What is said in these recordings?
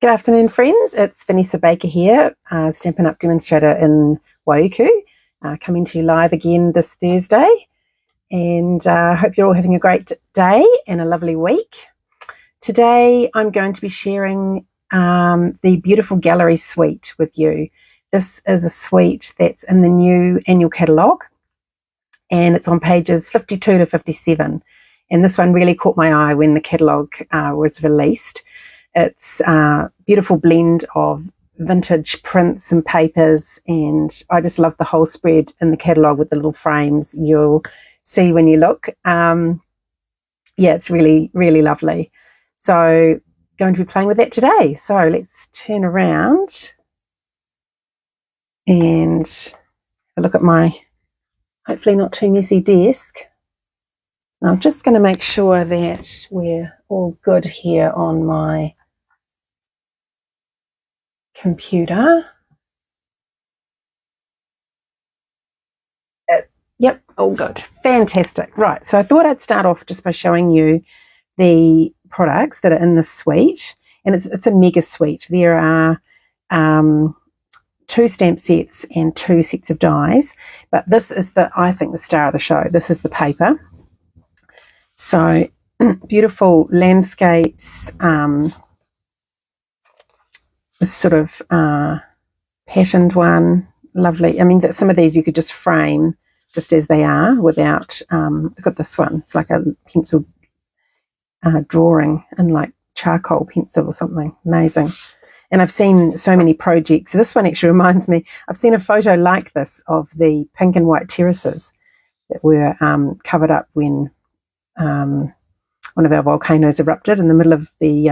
Good afternoon, friends. It's Vanessa Baker here, Stampin' Up! Demonstrator in Waiuku, coming to you live again this Thursday. And I hope you're all having a great day and a lovely week. Today I'm going to be sharing the Beautiful Gallery Suite with you. This is a suite that's in the new annual catalogue, and it's on pages 52 to 57. And this one really caught my eye when the catalogue was released. It's a beautiful blend of vintage prints and papers, and I just love the whole spread in the catalogue with the little frames. You'll see when you look. Yeah, it's really, really lovely. So going to be playing with that today. So let's turn around and have a look at my hopefully not too messy desk. And I'm just going to make sure that we're all good here on my computer. Yep, all good. Fantastic. Right, so I thought I'd start off just by showing you the products that are in this suite, and it's a mega suite. There are 2 stamp sets and 2 sets of dies, but this is I think the star of the show. This is the paper. So beautiful landscapes, this sort of patterned one, lovely. I mean, some of these you could just frame just as they are without, look at this one. It's like a pencil drawing in like charcoal pencil or something. Amazing. And I've seen so many projects. This one actually reminds me, I've seen a photo like this of the pink and white terraces that were covered up when one of our volcanoes erupted in the middle of the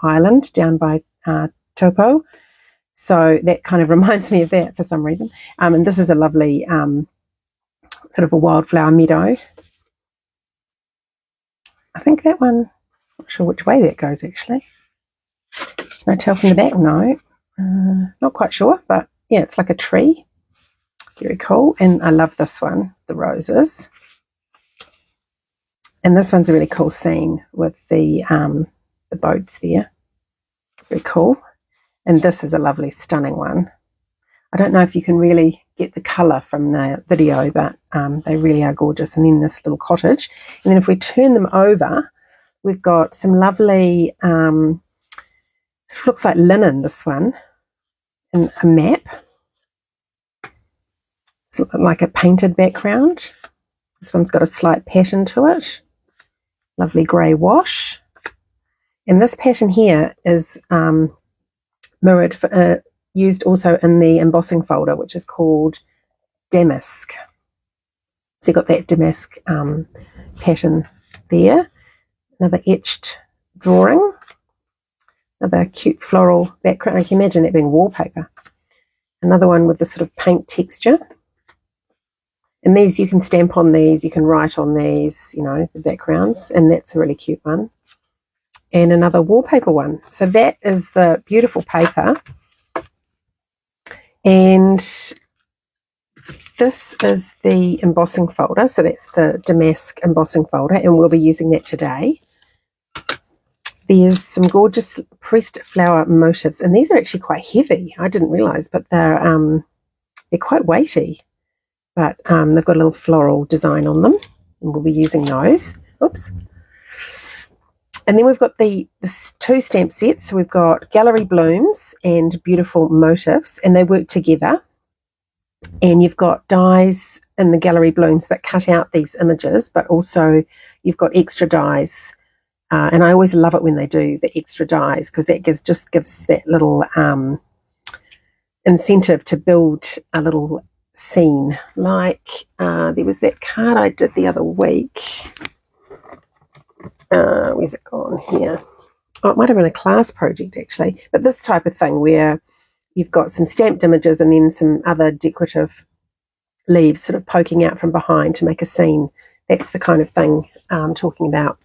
island down by Topo. So that kind of reminds me of that for some reason. And this is a lovely sort of a wildflower meadow. I think that one, not sure which way that goes actually. Can I tell from the back? No, not quite sure, but yeah, it's like a tree. Very cool. And I love this one, the roses. And this one's a really cool scene with the boats there. Very cool. And this is a lovely, stunning one. I don't know if you can really get the colour from the video, but they really are gorgeous. And then this little cottage. And then if we turn them over, we've got some lovely, it looks like linen, this one, and a map. It's like a painted background. This one's got a slight pattern to it. Lovely grey wash. And this pattern here is mirrored, used also in the embossing folder, which is called Damask. So you've got that damask pattern there. Another etched drawing. Another cute floral background. I can imagine that being wallpaper. Another one with the sort of paint texture. And these, you can stamp on these, you can write on these, you know, the backgrounds, and that's a really cute one. And another wallpaper one. So that is the beautiful paper. And this is the embossing folder. So that's the damask embossing folder, and we'll be using that today. There's some gorgeous pressed flower motifs, and these are actually quite heavy. I didn't realise, but they're quite weighty. But they've got a little floral design on them, and we'll be using those. Oops. And then we've got the 2 stamp sets. So we've got Gallery Blooms and Beautiful Motifs, and they work together. And you've got dies in the Gallery Blooms that cut out these images, but also you've got extra dies. And I always love it when they do the extra dies, because that gives that little incentive to build a little scene. Like there was that card I did the other week. Where's it gone here? Oh, it might have been a class project actually, but this type of thing where you've got some stamped images and then some other decorative leaves sort of poking out from behind to make a scene. That's the kind of thing I'm talking about.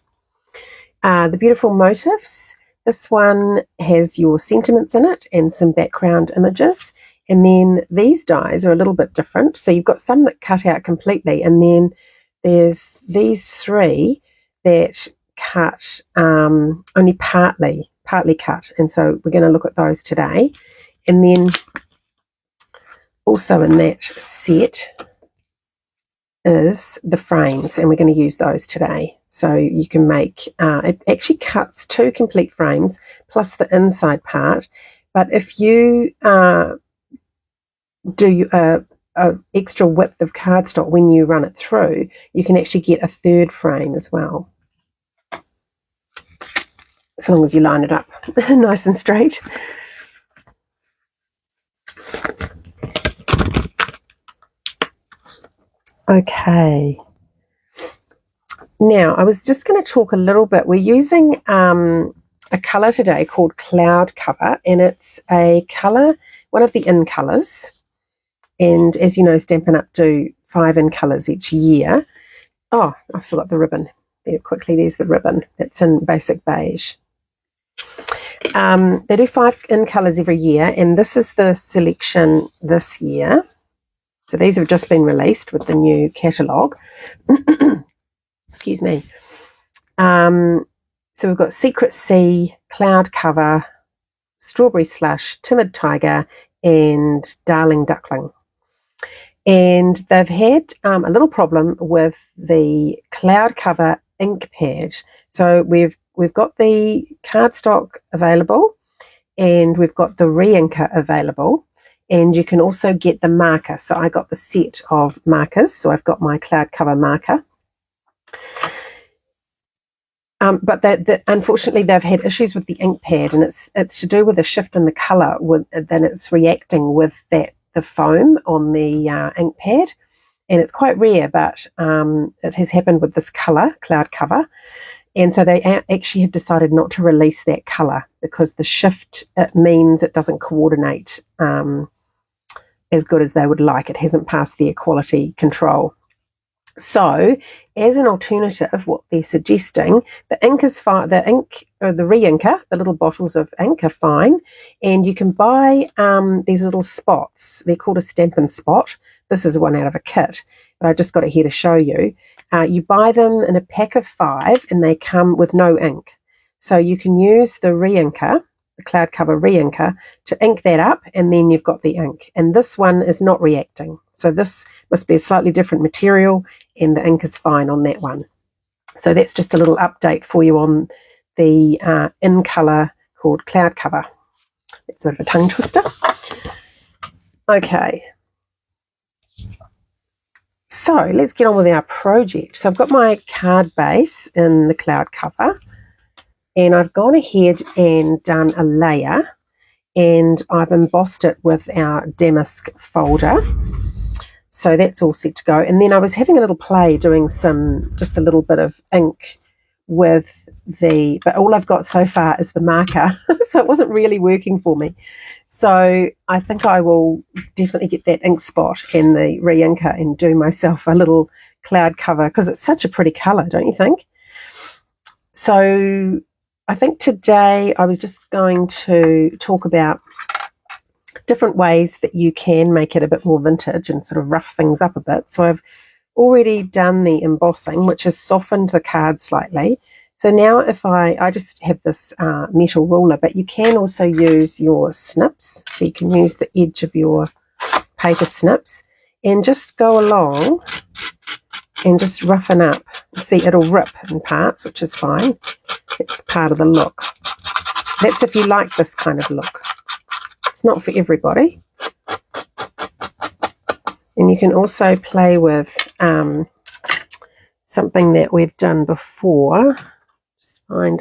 The Beautiful Motifs, this one has your sentiments in it and some background images. And then these dies are a little bit different. So you've got some that cut out completely, and then there's these 3 that cut, only partly cut, and so we're going to look at those today. And then also in that set is the frames, and we're going to use those today. So you can make, it actually cuts 2 complete frames plus the inside part, but if you do a extra width of cardstock when you run it through, you can actually get a 3rd frame as well, as long as you line it up nice and straight. Okay. Now, I was just going to talk a little bit. We're using a colour today called Cloud Cover, and it's a colour, one of the in colours. And as you know, Stampin' Up! Do 5 in colours each year. Oh, I forgot the ribbon. There, quickly, there's the ribbon. It's in basic beige. They do 5 in colours every year, and this is the selection this year. So these have just been released with the new catalogue. Excuse me. So we've got Secret Sea, Cloud Cover, Strawberry Slush, Timid Tiger, and Darling Duckling. And they've had a little problem with the Cloud Cover ink pad. So we've got the cardstock available, and we've got the re-inker available, and you can also get the marker. So I got the set of markers, so I've got my Cloud Cover marker. But unfortunately, they've had issues with the ink pad, and it's to do with a shift in the colour. Then it's reacting with the foam on the ink pad, and it's quite rare, but it has happened with this colour, Cloud Cover. And so they actually have decided not to release that colour because the shift, it means it doesn't coordinate as good as they would like. It hasn't passed their quality control. So, as an alternative, what they're suggesting, the ink is fine. The ink, or the re-inker, the little bottles of ink are fine, and you can buy these little spots. They're called a Stampin' Spot. This is one out of a kit, but I just got it here to show you. You buy them in a pack of 5, and they come with no ink. So you can use the re-inker, the Cloud Cover re-inker, to ink that up, and then you've got the ink. And this one is not reacting. So this must be a slightly different material, and the ink is fine on that one. So that's just a little update for you on the in colour called Cloud Cover. It's a bit of a tongue twister. Okay. So let's get on with our project. So I've got my card base in the Cloud Cover, and I've gone ahead and done a layer, and I've embossed it with our damask folder. So that's all set to go. And then I was having a little play doing just a little bit of ink with but all I've got so far is the marker. So it wasn't really working for me. So I think I will definitely get that ink spot and the re-inker and do myself a little Cloud Cover, because it's such a pretty colour, don't you think? So I think today I was just going to talk about different ways that you can make it a bit more vintage and sort of rough things up a bit. So I've already done the embossing, which has softened the card slightly. So now if I just have this metal ruler, but you can also use your snips. So you can use the edge of your paper snips and just go along and just roughen up. See, it'll rip in parts, which is fine. It's part of the look. That's if you like this kind of look. It's not for everybody. And you can also play with something that we've done before. Just find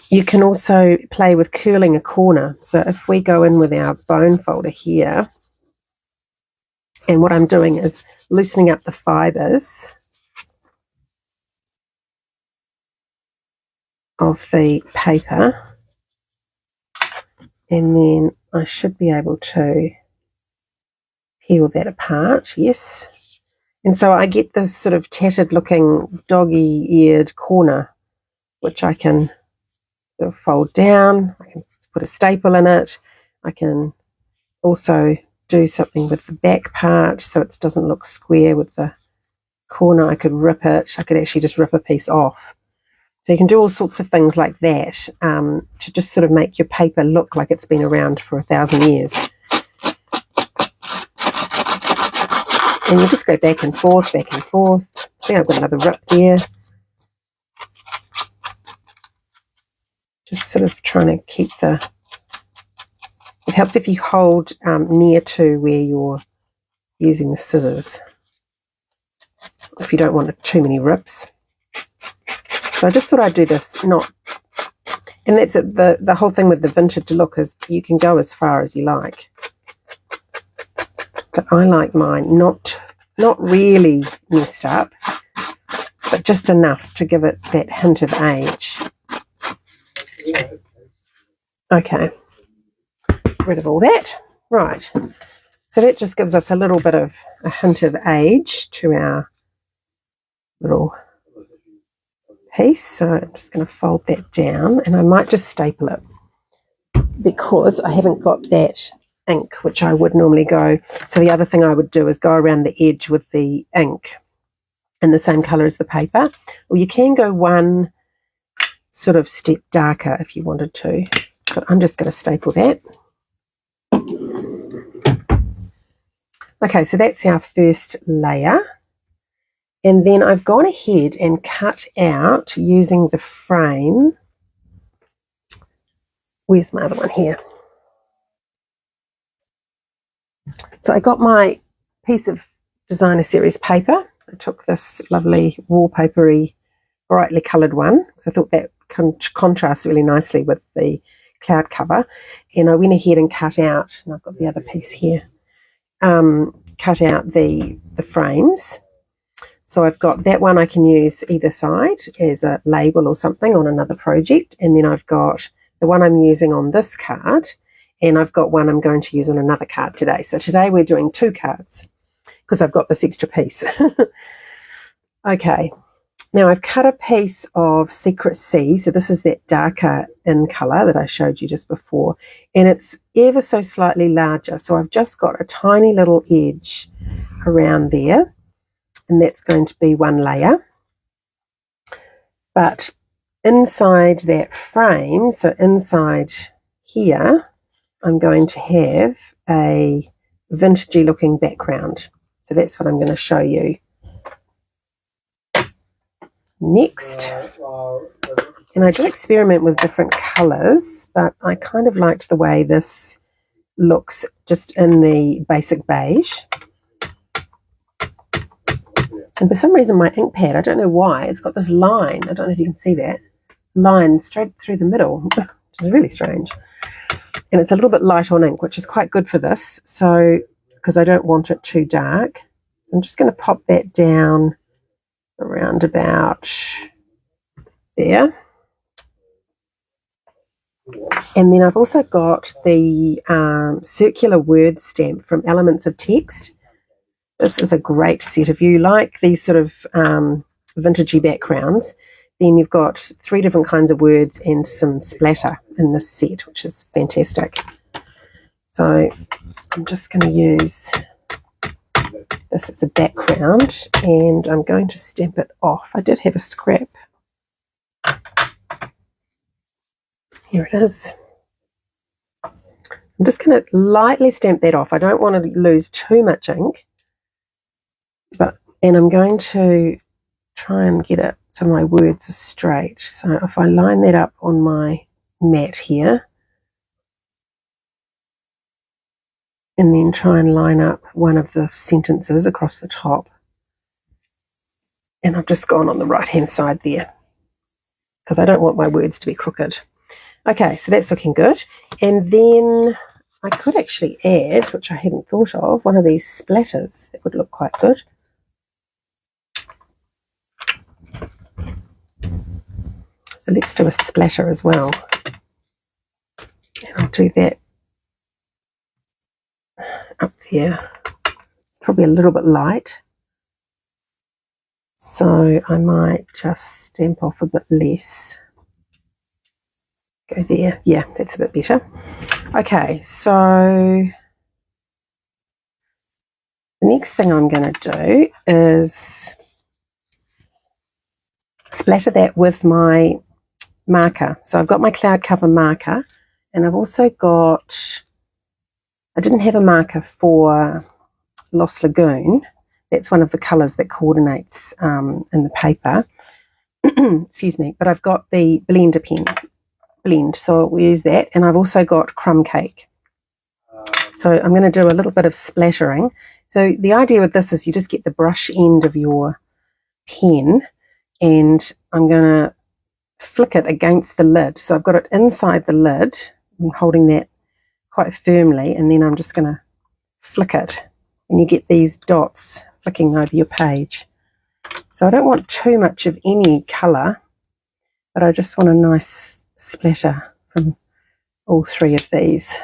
you can also play with curling a corner. So if we go in with our bone folder here, and what I'm doing is loosening up the fibres of the paper, and then I should be able to peel that apart. Yes. And so I get this sort of tattered looking doggy-eared corner, which I can sort of fold down. I can put a staple in it. I can also do something with the back part so it doesn't look square with the corner, I could rip it. I could actually just rip a piece off. So you can do all sorts of things like that to just sort of make your paper look like it's been around for 1,000 years. And you just go back and forth, back and forth. I think I've got another rip there. Just sort of trying to keep the... It helps if you hold near to where you're using the scissors, if you don't want too many rips. So I just thought I'd do this, not... And that's it, the whole thing with the vintage look is you can go as far as you like. But I like mine not really messed up, but just enough to give it that hint of age. Okay, rid of all that. Right, so that just gives us a little bit of a hint of age to our little piece. So I'm just going to fold that down, and I might just staple it because I haven't got that ink, which I would normally go. So the other thing I would do is go around the edge with the ink in the same colour as the paper, or you can go one sort of step darker if you wanted to, but I'm just going to staple that. Okay, so that's our first layer, and then I've gone ahead and cut out using the frame. Where's my other one? Here. So I got my piece of designer series paper. I took this lovely wallpapery, brightly coloured one. So I thought that contrasts really nicely with the cloud cover. And I went ahead and cut out, and I've got the other piece here, cut out the frames. So I've got that one I can use either side as a label or something on another project. And then I've got the one I'm using on this card, and I've got one I'm going to use on another card today. So today we're doing 2 cards because I've got this extra piece. Okay, now I've cut a piece of Secret Sea. So this is that darker in colour that I showed you just before, and it's ever so slightly larger. So I've just got a tiny little edge around there, and that's going to be one layer. But inside that frame, so inside here, I'm going to have a vintagey looking background. So that's what I'm going to show you next. And I did experiment with different colours, but I kind of liked the way this looks just in the basic beige. And for some reason my ink pad, I don't know why, it's got this line, I don't know if you can see that, line straight through the middle, which is really strange. And it's a little bit light on ink, which is quite good for this, so because I don't want it too dark. So I'm just going to pop that down around about there. And then I've also got the circular word stamp from Elements of Text. This is a great set. If you like these sort of vintagey backgrounds, then you've got 3 different kinds of words and some splatter in this set, which is fantastic. So I'm just going to use this as a background, and I'm going to stamp it off. I did have a scrap. Here it is. I'm just going to lightly stamp that off. I don't want to lose too much ink, and I'm going to try and get it so my words are straight. So if I line that up on my mat here, and then try and line up one of the sentences across the top, and I've just gone on the right hand side there because I don't want my words to be crooked. Okay, so that's looking good. And then I could actually add, which I hadn't thought of, one of these splatters. That would look quite good. So let's do a splatter as well. And I'll do that up there. It's probably a little bit light, so I might just stamp off a bit less. Go there. Yeah, that's a bit better. Okay, so the next thing I'm going to do is splatter that with my marker. So I've got my cloud cover marker, and I've also got, I didn't have a marker for Lost Lagoon. That's one of the colours that coordinates in the paper. Excuse me, but I've got the blender pen blend, so we'll use that. And I've also got crumb cake. So I'm going to do a little bit of splattering. So the idea with this is you just get the brush end of your pen, and I'm going to flick it against the lid. So I've got it inside the lid. I'm holding that quite firmly, and then I'm just going to flick it, and you get these dots flicking over your page. So I don't want too much of any colour, but I just want a nice splatter from all three of these.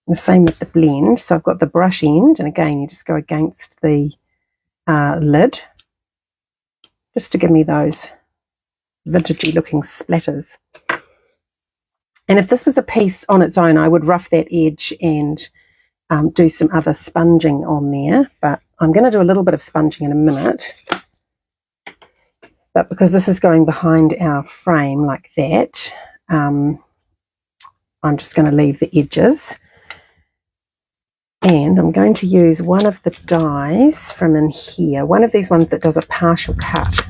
And the same with the blend. So I've got the brush end, and again you just go against the lid just to give me those vintagey looking splatters. And if this was a piece on its own, I would rough that edge and do some other sponging on there, but I'm going to do a little bit of sponging in a minute. But because this is going behind our frame like that, I'm just going to leave the edges. And I'm going to use one of the dies from in here, one of these ones that does a partial cut.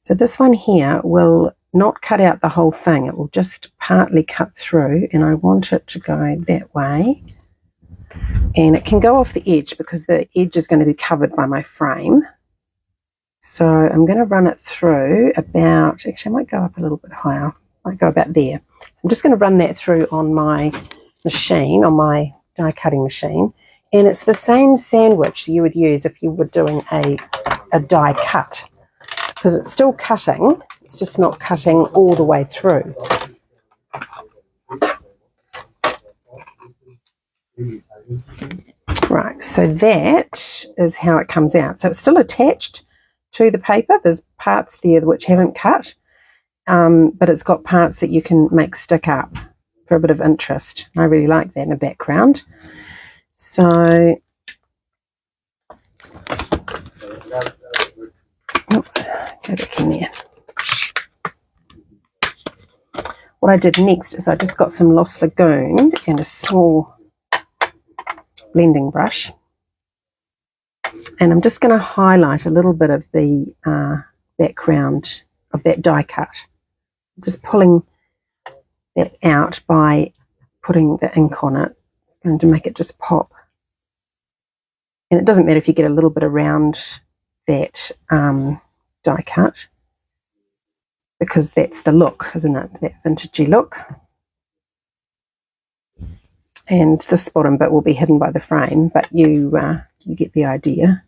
So this one here will not cut out the whole thing, it will just partly cut through, and I want it to go that way. And it can go off the edge because the edge is going to be covered by my frame. So I'm going to run it through about, actually I might go up a little bit higher, I might go about there. I'm just going to run that through on my machine, on my die cutting machine, and it's the same sandwich you would use if you were doing a die cut, because it's still cutting, it's just not cutting all the way through. Right, so that is how it comes out. So it's still attached to the paper. There's parts there which haven't cut, but it's got parts that you can make stick up for a bit of interest. I really like that in the background. So, oops, go back in there. What I did next is I just got some Lost Lagoon and a small blending brush, and I'm just going to highlight a little bit of the background of that die cut. I'm just pulling that out by putting the ink on it. It's going to make it just pop. And it doesn't matter if you get a little bit around that die cut, because that's the look, isn't it? That vintagey look. And this bottom bit will be hidden by the frame, but you get the idea.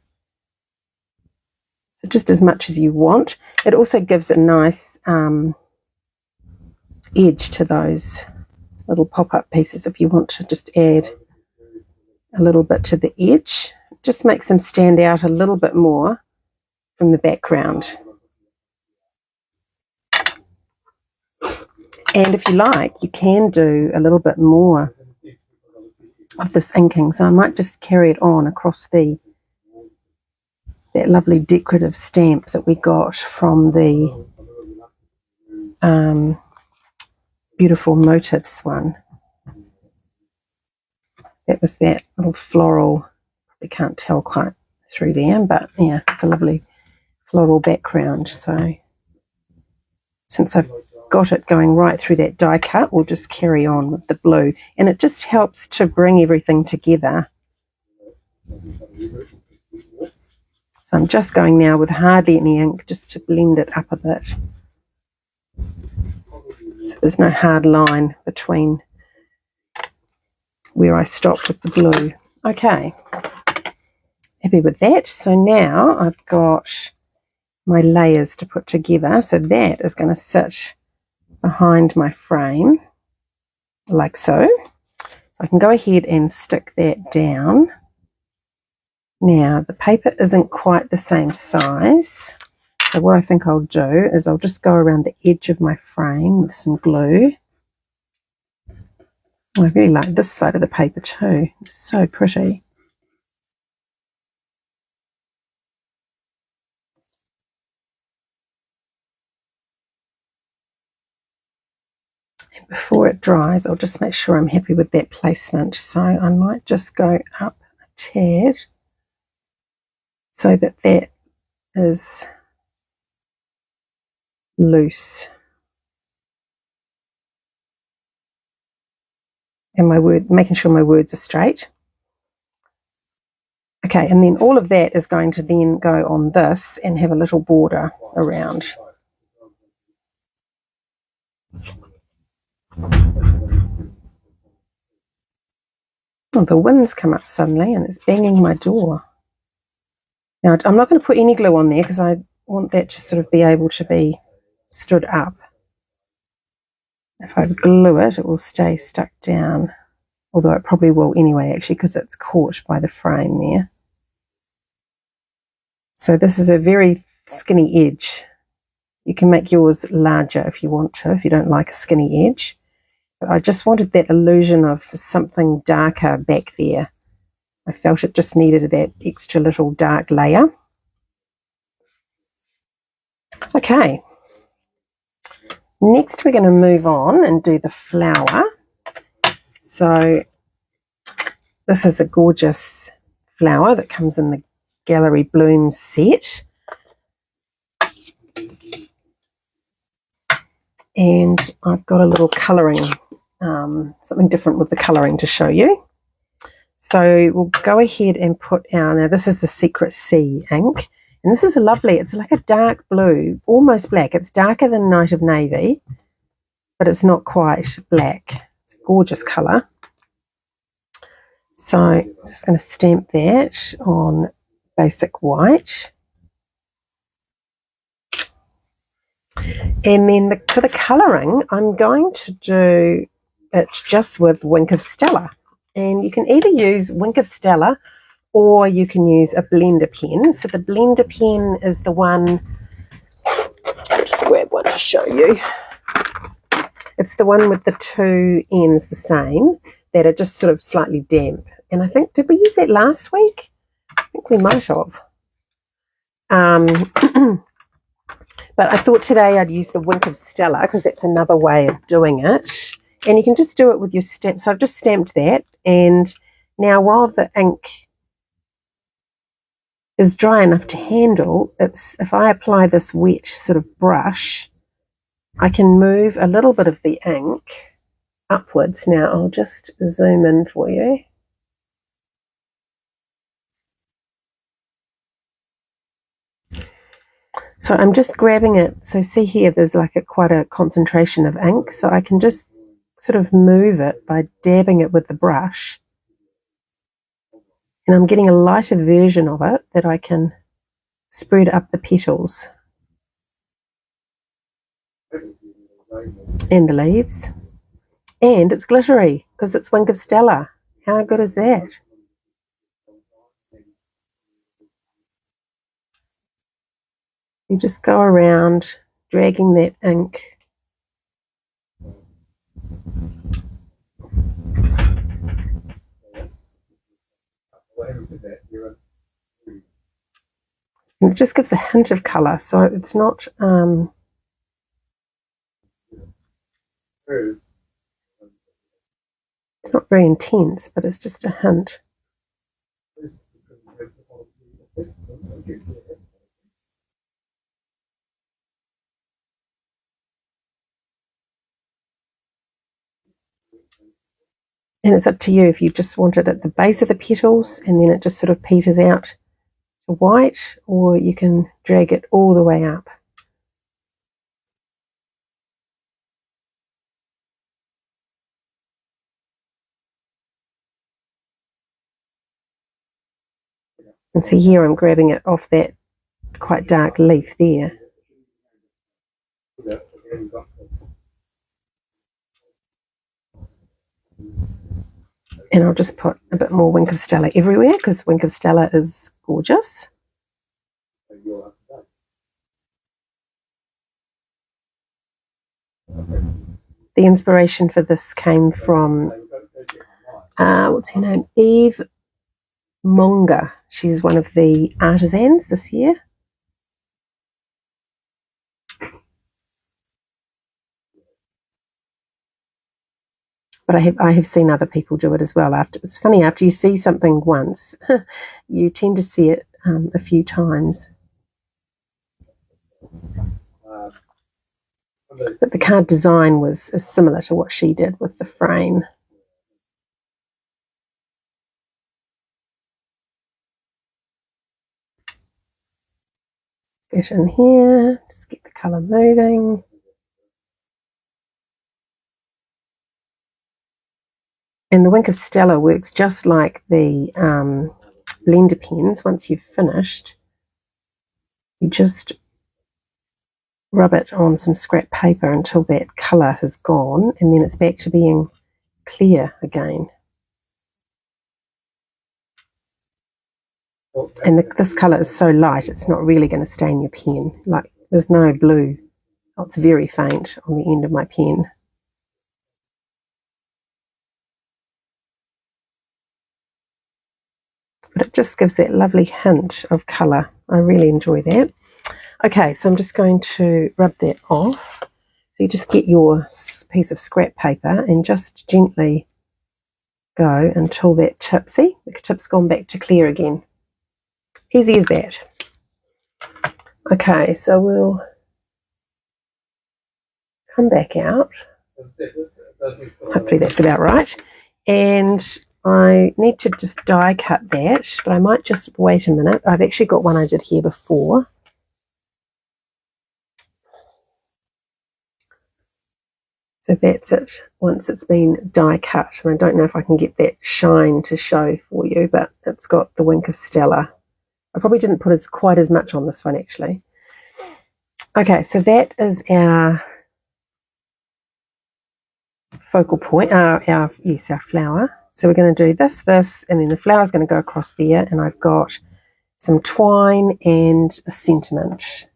So just as much as you want. It also gives a nice edge to those little pop-up pieces if you want to just add a little bit to the edge. It just makes them stand out a little bit more from the background. And if you like, you can do a little bit more of this inking. So I might just carry it on across that lovely decorative stamp that we got from the Beautiful Motifs one. That was that little floral, you can't tell quite through there, but yeah, it's a lovely floral background. So since I've got it going right through that die cut, we'll just carry on with the blue, and it just helps to bring everything together. So I'm just going now with hardly any ink just to blend it up a bit, so there's no hard line between where I stopped with the blue. Okay, happy with that. So now I've got my layers to put together, so that is going to sit behind my frame like so. So I can go ahead and stick that down. Now the paper isn't quite the same size, so what I think I'll do is I'll just go around the edge of my frame with some glue. I really like this side of the paper too, it's so pretty. before it dries, I'll just make sure I'm happy with that placement. So I might just go up a tad so that that is loose. And making sure my words are straight. Okay, and then all of that is going to then go on this and have a little border around. Oh, the wind's come up suddenly and it's banging my door. Now, I'm not going to put any glue on there because I want that to sort of be able to be stood up. If I glue it, it will stay stuck down, although it probably will anyway, actually, because it's caught by the frame there. So this is a very skinny edge. You can make yours larger if you want to, if you don't like a skinny edge. But I just wanted that illusion of something darker back there. I felt it just needed that extra little dark layer. Okay. Next we're going to move on and do the flower. So this is a gorgeous flower that comes in the Gallery Blooms set. And I've got a little colouring, something different with the colouring to show you. So we'll go ahead and put our, now this is the Secret Sea ink. And this is a lovely, it's like a dark blue, almost black. It's darker than Night of Navy, but it's not quite black. It's a gorgeous colour. So I'm just going to stamp that on basic white. And then for the colouring, I'm going to do it just with Wink of Stella. And you can either use Wink of Stella or you can use a blender pen. So the blender pen is the one, I'll just grab one to show you. It's the one with the two ends the same that are just sort of slightly damp. And I think, did we use that last week? I think we might have. But I thought today I'd use the Wink of Stella because that's another way of doing it. And you can just do it with your stamp. So I've just stamped that. And now while the ink is dry enough to handle, if I apply this wet sort of brush, I can move a little bit of the ink upwards. Now I'll just zoom in for you. So I'm just grabbing it. So see here, there's like quite a concentration of ink. So I can just sort of move it by dabbing it with the brush. And I'm getting a lighter version of it that I can spread up the petals and the leaves. And it's glittery because it's Wink of Stella. How good is that? You just go around dragging that ink. And it just gives a hint of colour, so it's not very intense, but it's just a hint. And it's up to you if you just want it at the base of the petals and then it just sort of peters out to white, or you can drag it all the way up. And see here I'm grabbing it off that quite dark leaf there. And I'll just put a bit more Wink of Stella everywhere because Wink of Stella is gorgeous. The inspiration for this came from, what's her name? Eve Monga. She's one of the artisans this year. But I have seen other people do it as well. It's funny, after you see something once, you tend to see it a few times. But the card design is similar to what she did with the frame. Get in here, just get the colour moving. And the Wink of Stella works just like the blender pens. Once you've finished, you just rub it on some scrap paper until that colour has gone, and then it's back to being clear again. And this colour is so light, it's not really going to stain your pen. Like, there's no blue. Oh, it's very faint on the end of my pen. But it just gives that lovely hint of colour. I really enjoy that. Okay, so I'm just going to rub that off. So you just get your piece of scrap paper and just gently go until that tip, see, the tip's gone back to clear again. Easy as that. Okay, so we'll come back out. Hopefully that's about right. And I need to just die cut that, but I might just wait a minute. I've actually got one I did here before. So that's it, once it's been die cut. And I don't know if I can get that shine to show for you, but it's got the Wink of Stella. I probably didn't put quite as much on this one, actually. Okay, so that is our focal point, our flower. So we're going to do this, and then the flower's going to go across there, and I've got some twine and a sentiment.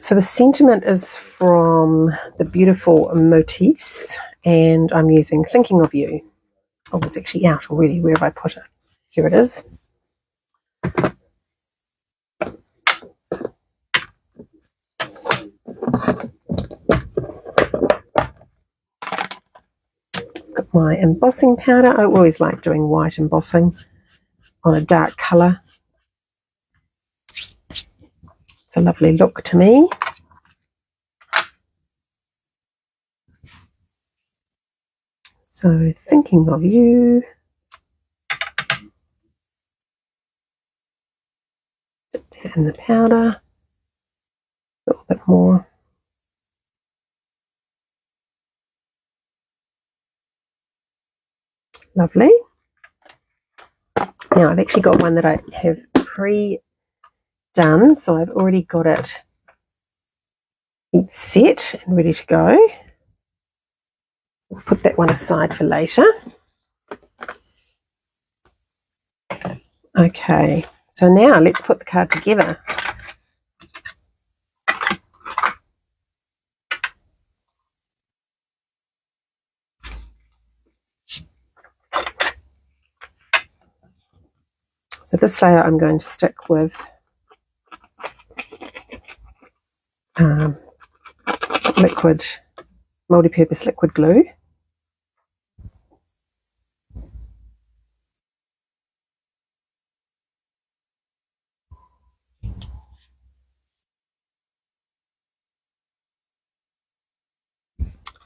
So the sentiment is from the Beautiful Motifs, and I'm using Thinking of You. Oh, it's actually out already. Where have I put it? Here it is. Got my embossing powder. I always like doing white embossing on a dark colour. It's a lovely look to me. So, Thinking of You. And the powder. A little bit more. Lovely. Now, I've actually got one that I have pre-done, so I've already got it set and ready to go. We'll put that one aside for later. Okay, so now let's put the card together. So this layer I'm going to stick with liquid, multi-purpose liquid glue.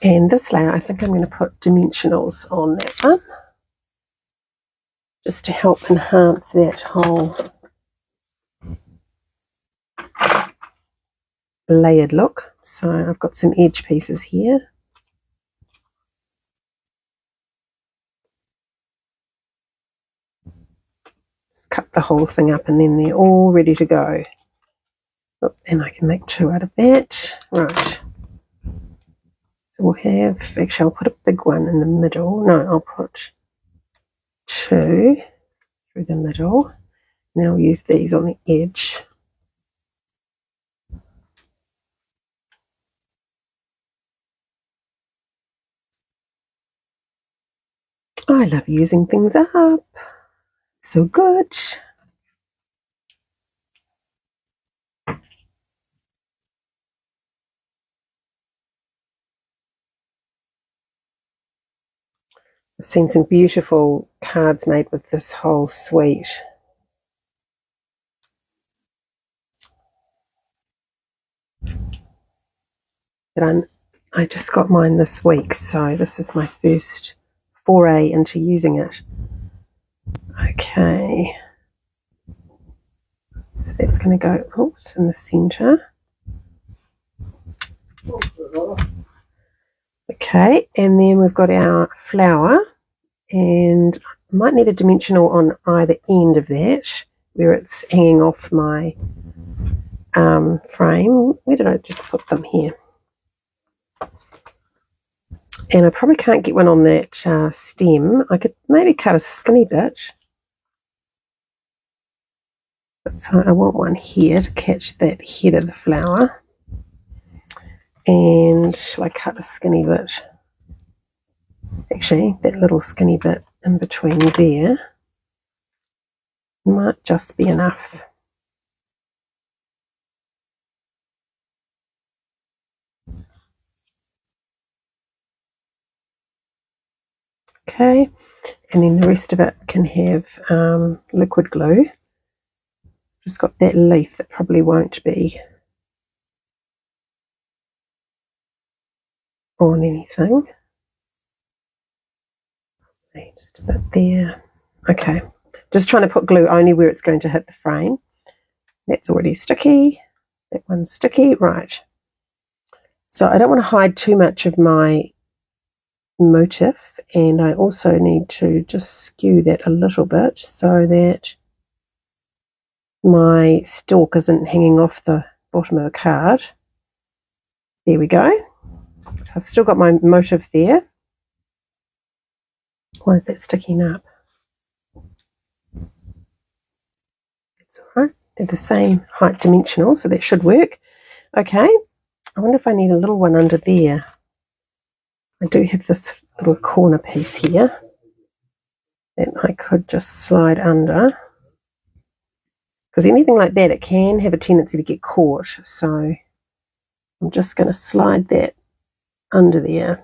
And this layer, I think I'm going to put dimensionals on that one, just to help enhance that whole layered look. So I've got some edge pieces here. Just cut the whole thing up and then they're all ready to go. Oh, and I can make two out of that. Right. So we'll have, actually I'll put a big one in the middle. No, I'll put two through the middle. And then I'll use these on the edge. I love using things up. So good. I've seen some beautiful cards made with this whole suite. But I just got mine this week, so this is my first foray into using it. Okay. So that's going to go, in the centre. Okay, and then we've got our flower, and I might need a dimensional on either end of that, where it's hanging off my frame. Where did I just put them? Here. And I probably can't get one on that stem. I could maybe cut a skinny bit. So I want one here to catch that head of the flower. And shall I cut a skinny bit? Actually, that little skinny bit in between there might just be enough. Okay, and then the rest of it can have liquid glue. Just got that leaf that probably won't be on anything. Just a bit there. Okay, just trying to put glue only where it's going to hit the frame. That's already sticky. That one's sticky. Right. So I don't want to hide too much of my motif, and I also need to just skew that a little bit so that my stalk isn't hanging off the bottom of the card. There we go. So I've still got my motif there. Why is that sticking up? It's all right. They're the same height dimensional, so that should work. Okay. I wonder if I need a little one under there. I do have this little corner piece here that I could just slide under. Because anything like that, it can have a tendency to get caught. So I'm just going to slide that under there.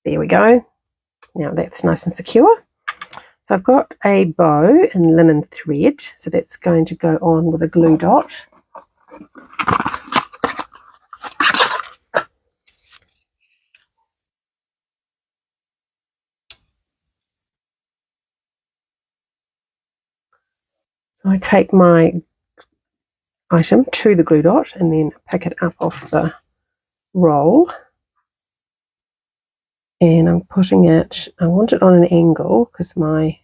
There we go. Now that's nice and secure. So I've got a bow in linen thread. So that's going to go on with a glue dot. So I take my item to the glue dot and then pick it up off the roll. And I'm putting it, I want it on an angle because my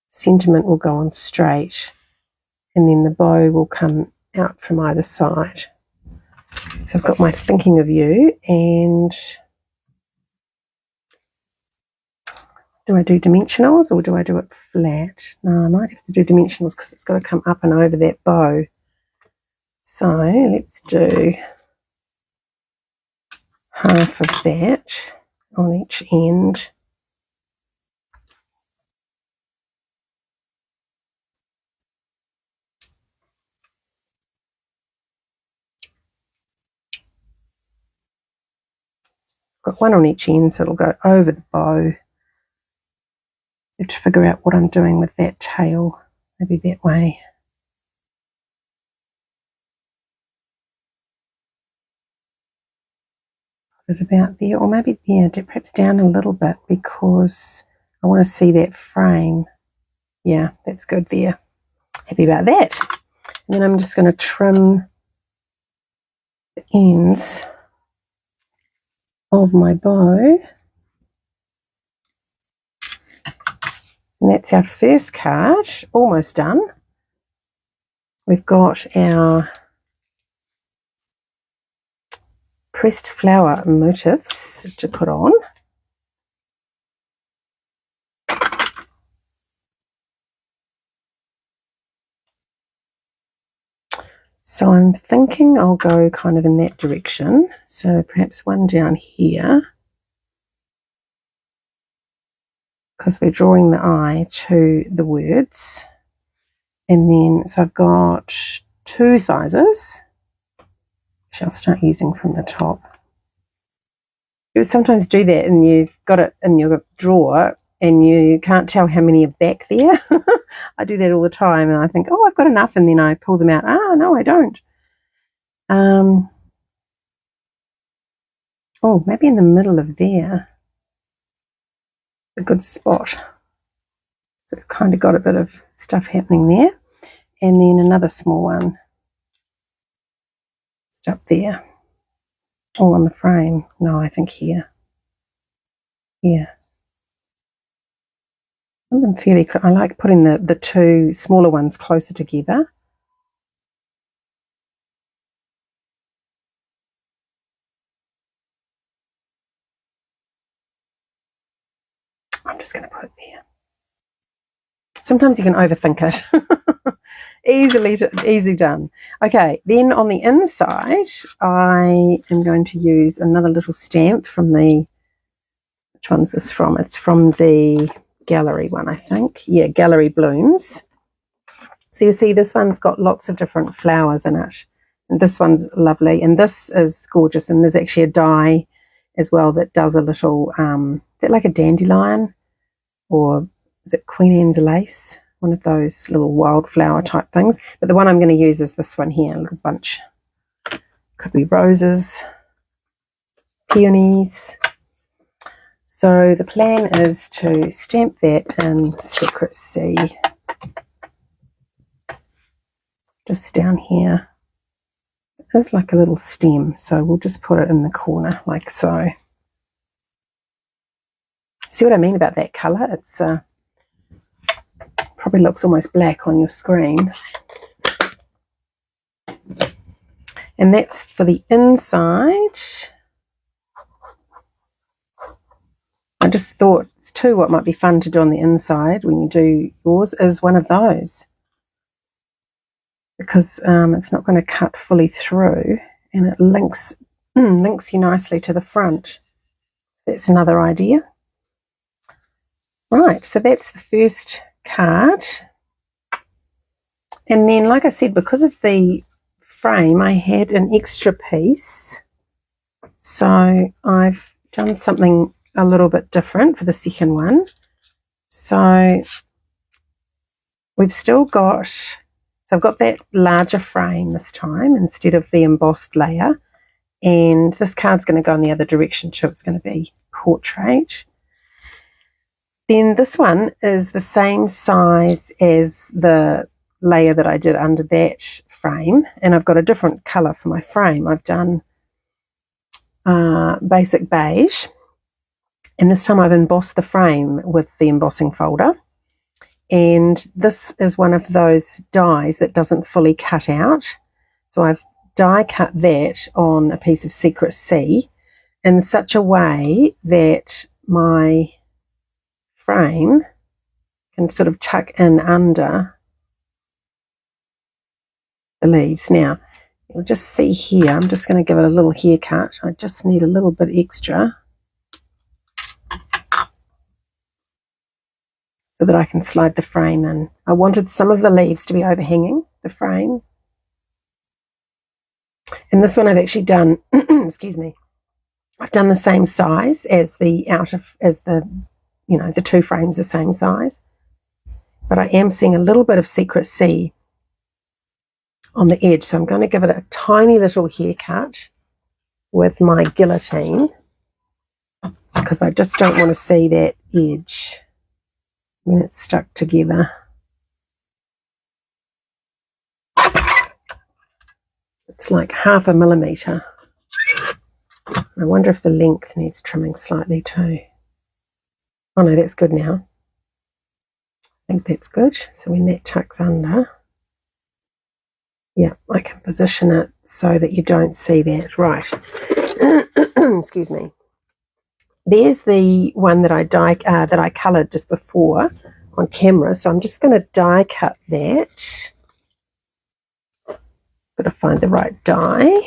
sentiment will go on straight and then the bow will come out from either side. So I've got my thinking of you, and do I do dimensionals or do I do it flat? No, I might have to do dimensionals because it's got to come up and over that bow. So let's do half of that on each end. Got one on each end, so it'll go over the bow. I have to figure out what I'm doing with that tail. Maybe that way. Put it about there, or maybe perhaps down a little bit because I want to see that frame. Yeah, that's good there. Happy about that. And then I'm just going to trim the ends of my bow. And that's our first card, almost done. We've got our pressed flower motifs to put on. So I'm thinking I'll go kind of in that direction. So perhaps one down here, because we're drawing the eye to the words. And then, so I've got two sizes, which I'll start using from the top. You sometimes do that and you've got it in your drawer and you can't tell how many are back there. I do that all the time and I think, oh, I've got enough, and then I pull them out. Ah, no, I don't. Oh, maybe in the middle of there. A good spot. So we've kind of got a bit of stuff happening there. And then another small one. Just up there. Oh, on the frame. No, I think here. Yeah. I'm fairly, I like putting the two smaller ones closer together. I'm just going to put it there. Sometimes you can overthink it. Easy done. Okay, then on the inside, I am going to use another little stamp from the, which one's this from? It's from the gallery one, I think. Yeah, Gallery Blooms. So you see this one's got lots of different flowers in it. And this one's lovely. And this is gorgeous. And there's actually a die as well that does a little, is it like a dandelion? Or is it Queen Anne's lace? One of those little wildflower type things. But the one I'm going to use is this one here, a little bunch. Could be roses, peonies. So the plan is to stamp that in Secret C. Just down here. It's like a little stem, so we'll just put it in the corner like so. See what I mean about that colour? It's probably looks almost black on your screen. And that's for the inside. I just thought too what might be fun to do on the inside when you do yours is one of those, because it's not going to cut fully through and it links you nicely to the front. That's another idea. Right, so that's the first card. And then, like I said, because of the frame, I had an extra piece. So I've done something a little bit different for the second one. So we've still got, so I've got that larger frame this time instead of the embossed layer. And this card's going to go in the other direction too. It's going to be portrait. Then this one is the same size as the layer that I did under that frame, and I've got a different colour for my frame. I've done basic beige, and this time I've embossed the frame with the embossing folder, and this is one of those dies that doesn't fully cut out, so I've die cut that on a piece of Secret C in such a way that my frame can sort of tuck in under the leaves. Now you'll just see here, I'm just going to give it a little haircut. I just need a little bit extra so that I can slide the frame in. I wanted some of the leaves to be overhanging the frame, and this one I've actually done excuse me, I've done the same size as the the two frames the same size, but I am seeing a little bit of Secret C on the edge, so I'm going to give it a tiny little haircut with my guillotine because I just don't want to see that edge when it's stuck together. It's like 0.5 millimetre. I wonder if the length needs trimming slightly too. Oh no, that's good now. I think that's good. So when that tucks under, yeah, I can position it so that you don't see that. Right. Excuse me. There's the one that I coloured just before on camera. So I'm just going to die cut that. Got to find the right die.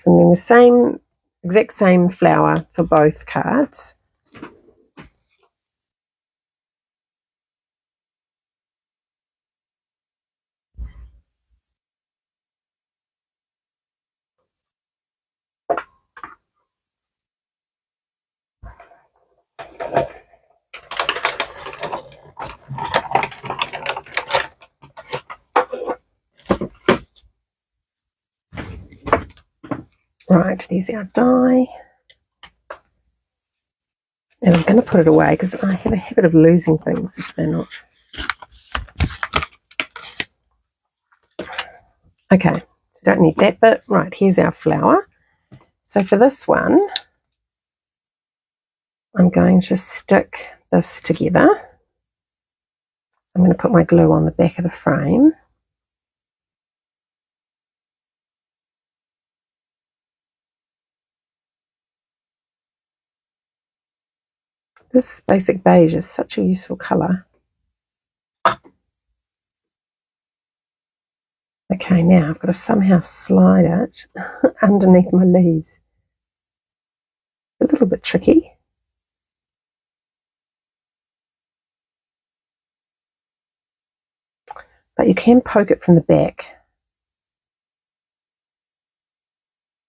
So I'm doing the exact same flower for both cards. Right, there's our die. And I'm going to put it away because I have a habit of losing things if they're not. Okay, so don't need that bit. Right, here's our flower. So for this one, I'm going to stick this together. I'm going to put my glue on the back of the frame. This basic beige is such a useful colour. Okay, now I've got to somehow slide it underneath my leaves. It's a little bit tricky. But you can poke it from the back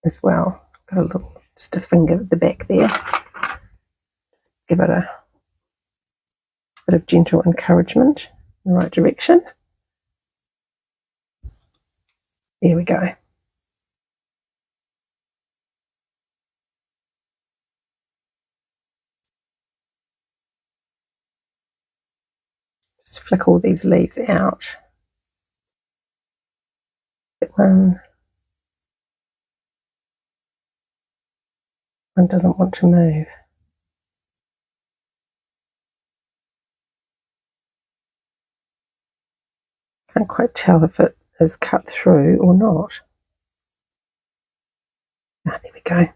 as well. Got a little, just a finger at the back there. Just give it a bit of gentle encouragement in the right direction. There we go. Just flick all these leaves out. One doesn't want to move. Can't quite tell if it is cut through or not. Ah, there we go.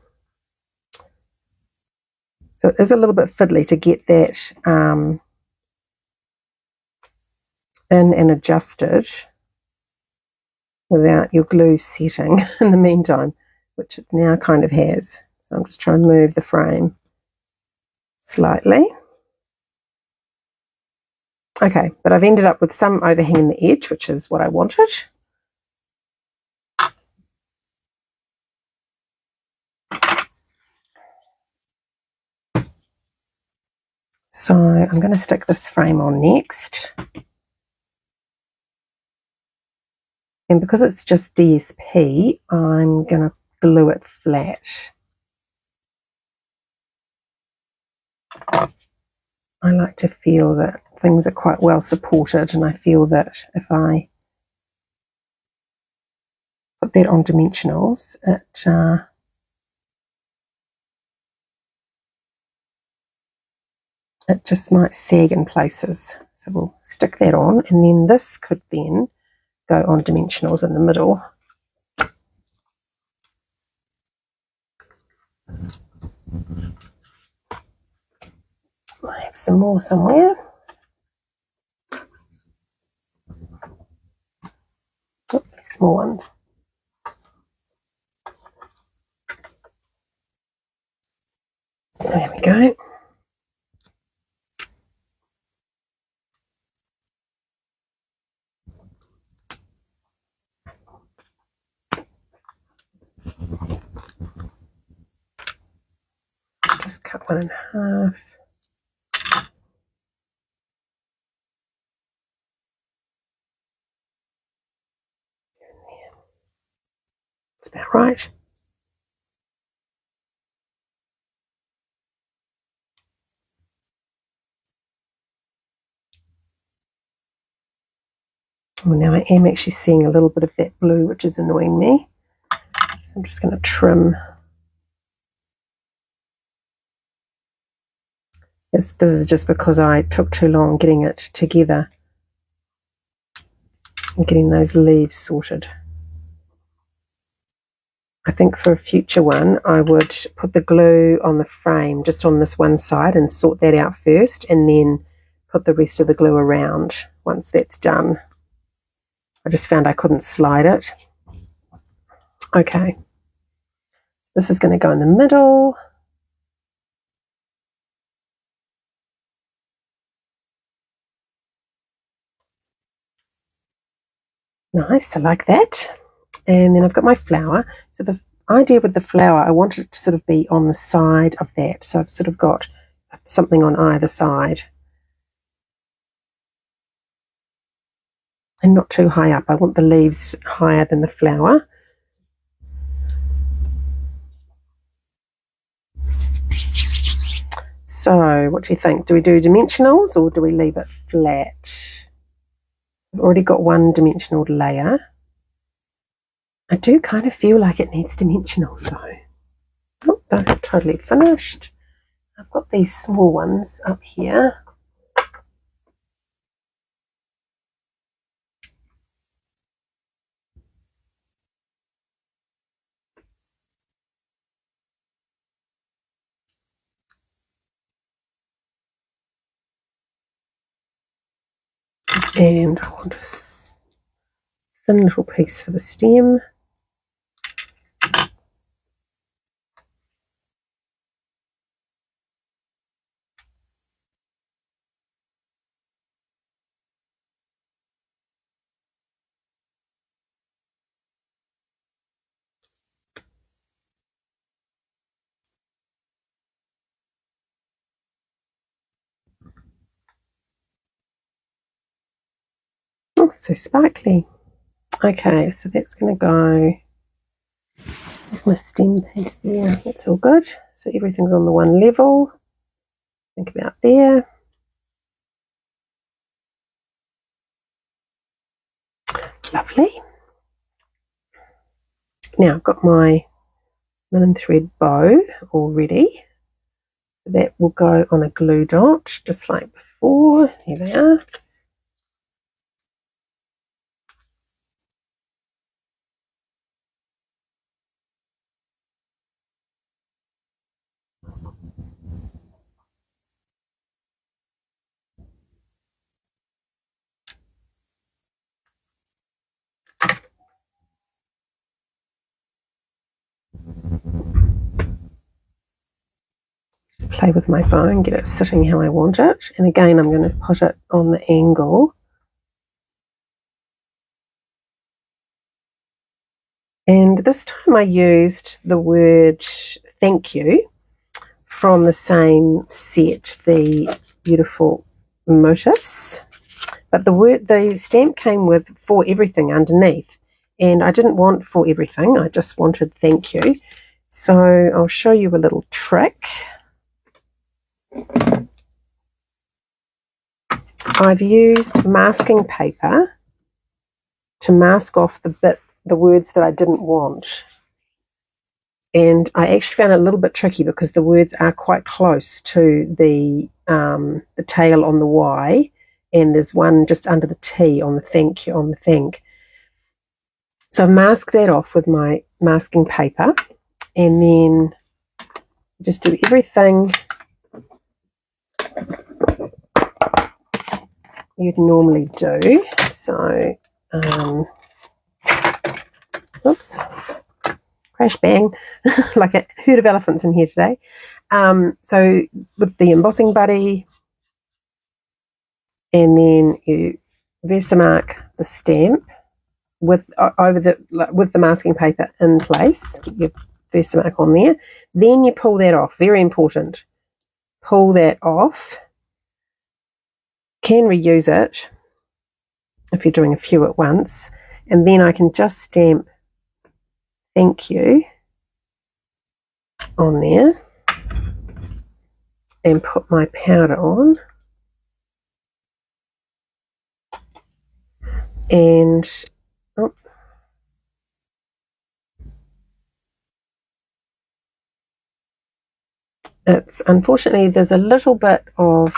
So it is a little bit fiddly to get that in and adjusted without your glue setting in the meantime, which it now kind of has. So I'm just trying to move the frame slightly. Okay, but I've ended up with some overhang in the edge, which is what I wanted. So I'm going to stick this frame on next. And because it's just DSP, I'm going to glue it flat. I like to feel that things are quite well supported, and I feel that if I put that on dimensionals, it just might sag in places. So we'll stick that on, and then this could then go on dimensionals in the middle. I have some more somewhere. Oh, these small ones. There we go. Just cut one in half. That's about right. Well, now I am actually seeing a little bit of that blue, which is annoying me. So I'm just going to trim. This is just because I took too long getting it together and getting those leaves sorted. I think for a future one, I would put the glue on the frame just on this one side and sort that out first, and then put the rest of the glue around once that's done. I just found I couldn't slide it. Okay, this is going to go in the middle. Nice, I like that. And then I've got my flower. So the idea with the flower, I want it to sort of be on the side of that. So I've sort of got something on either side. And not too high up. I want the leaves higher than the flower. So what do you think? Do we do dimensionals or do we leave it flat? I've already got one dimensional layer. I do kind of feel like it needs dimensionals though. Oh, they're totally finished. I've got these small ones up here. And I want a thin little piece for the stem. Oh, so sparkly. Okay, so that's going to go. There's my stem piece there. That's all good. So everything's on the one level. Think about there. Lovely. Now I've got my linen thread bow all ready. So that will go on a glue dot, just like before. Here they are. Just play with my bow and get it sitting how I want it. And again, I'm going to put it on the angle. And this time I used the word thank you from the same set, the Beautiful Motifs. But the stamp came with for everything underneath. And I didn't want for everything, I just wanted thank you. So I'll show you a little trick. I've used masking paper to mask off the words that I didn't want. And I actually found it a little bit tricky because the words are quite close to the tail on the Y, and there's one just under the T on the thank you, on the thank. So I mask that off with my masking paper, and then just do everything you'd normally do. So, oops, crash bang, like a herd of elephants in here today. So with the embossing buddy, and then you Versamark the stamp with the masking paper in place. Get your Versamark on there. Then you pull that off. Very important. Pull that off. Can reuse it if you're doing a few at once, and then I can just stamp thank you on there and put my powder on. And it's unfortunately there's a little bit of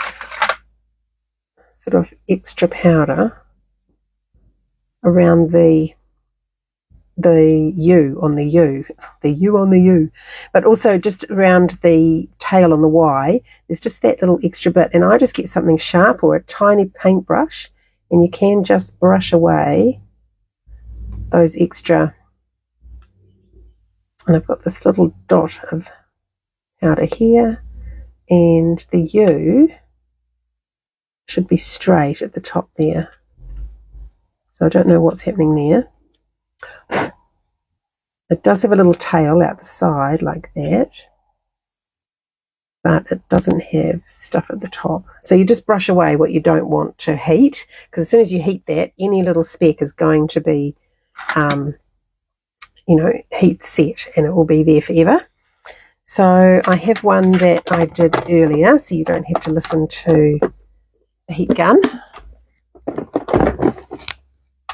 sort of extra powder around the U on the U, but also just around the tail on the Y. There's just that little extra bit, and I just get something sharp or a tiny paintbrush, and you can just brush away those extra. And I've got this little dot of powder here, and the U should be straight at the top there. So I don't know what's happening there. It does have a little tail out the side like that, but it doesn't have stuff at the top. So you just brush away what you don't want to heat, because as soon as you heat that, any little speck is going to be, heat set, and it will be there forever. So I have one that I did earlier, so you don't have to listen to the heat gun.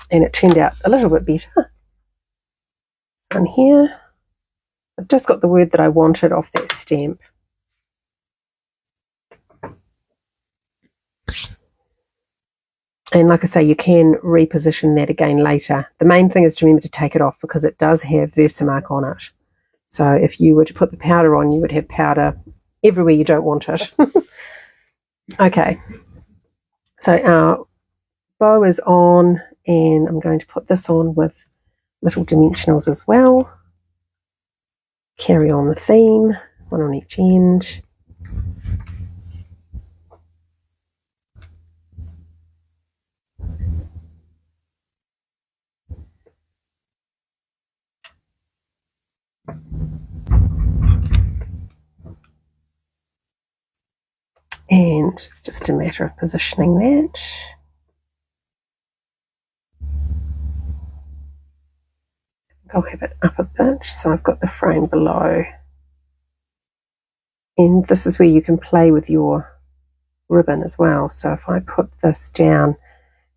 And it turned out a little bit better. So in here, I've just got the word that I wanted off that stamp. And like I say, you can reposition that again later. The main thing is to remember to take it off because it does have Versamark on it. So if you were to put the powder on, you would have powder everywhere you don't want it. Okay, so our bow is on, and I'm going to put this on with little dimensionals as well. Carry on the theme, one on each end. And it's just a matter of positioning that. I'll have it up a bit so I've got the frame below. And this is where you can play with your ribbon as well. So if I put this down,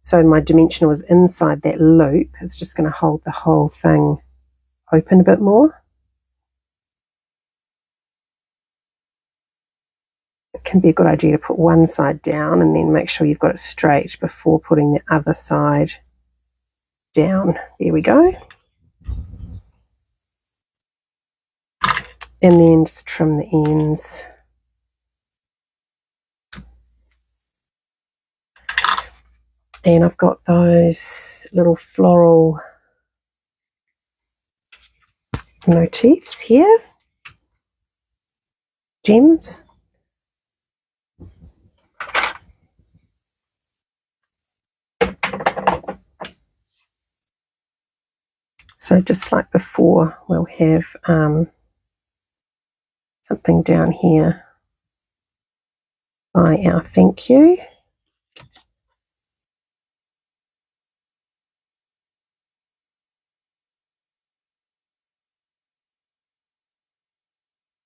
so my dimensional is inside that loop, it's just going to hold the whole thing open a bit more. It can be a good idea to put one side down and then make sure you've got it straight before putting the other side down. There we go. And then just trim the ends. And I've got those little floral motifs here, gems. So just like before, we'll have something down here by our thank you.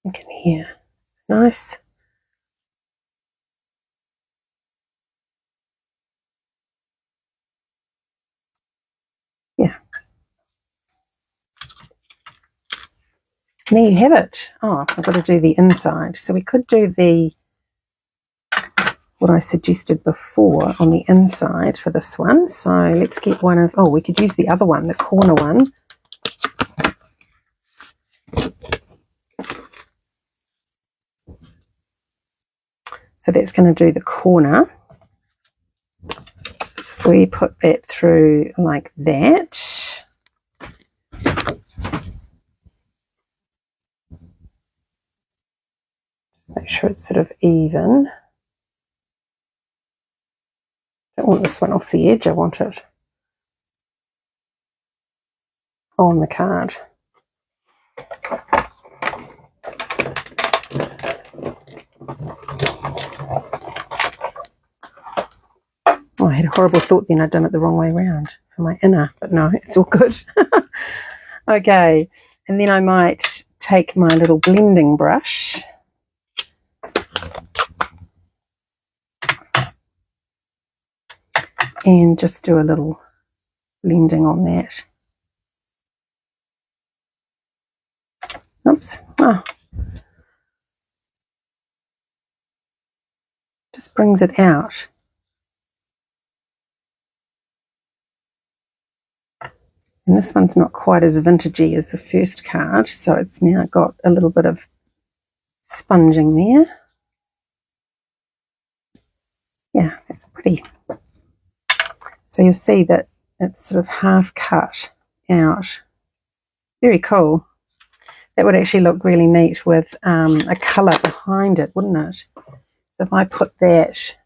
You can hear, nice. Yeah. And there you have it. Oh, I've got to do the inside. So we could do what I suggested before on the inside for this one. So let's get one of, we could use the other one, the corner one. So that's going to do the corner. So if we put that through like that. Just make sure it's sort of even. Don't want this one off the edge, I want it on the card. Oh, I had a horrible thought then I'd done it the wrong way around for my inner, but no, it's all good. Okay, and then I might take my little blending brush and just do a little blending on that. Oops. Oh. Just brings it out. And this one's not quite as vintagey as the first card, so it's now got a little bit of sponging there. Yeah, that's pretty. So you'll see that it's sort of half cut out. Very cool. That would actually look really neat with a colour behind it, wouldn't it? So if I put that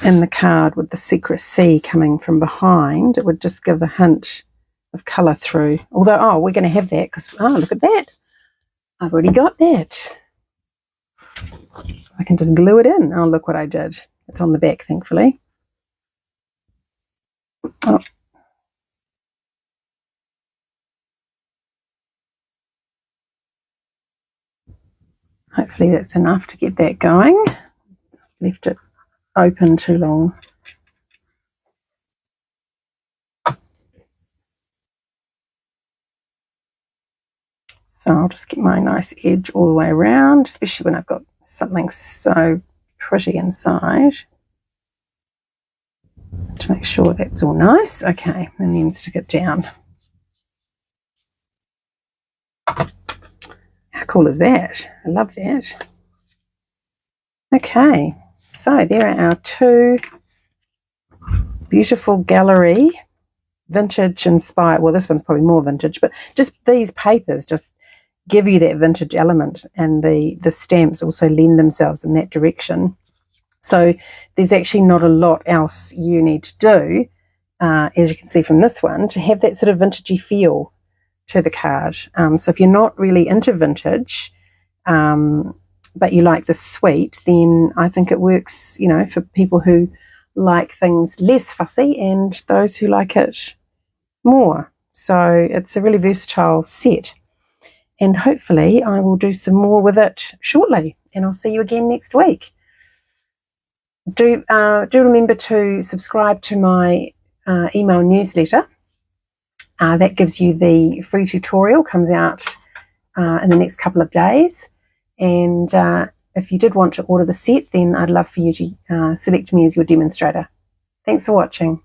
in the card with the secret C coming from behind, it would just give a hint of colour through. Although, we're going to have that because, look at that. I've already got that. I can just glue it in. Oh, look what I did. It's on the back, thankfully. Oh. Hopefully that's enough to get that going. Left it open too long. So I'll just get my nice edge all the way around, especially when I've got something so pretty inside, to make sure that's all nice. Okay, and then stick it down. How cool is that? I love that. Okay, so there are our 2 beautiful gallery vintage inspired, well, this one's probably more vintage, but just these papers just give you that vintage element, and the stamps also lend themselves in that direction. So there's actually not a lot else you need to do, as you can see from this one, to have that sort of vintagey feel to the card. So if you're not really into vintage, but you like the sweet, then I think it works, you know, for people who like things less fussy and those who like it more. So it's a really versatile set. And hopefully I will do some more with it shortly, and I'll see you again next week. Do remember to subscribe to my email newsletter. That gives you the free tutorial, comes out in the next couple of days. And if you did want to order the set, then I'd love for you to select me as your demonstrator. Thanks for watching.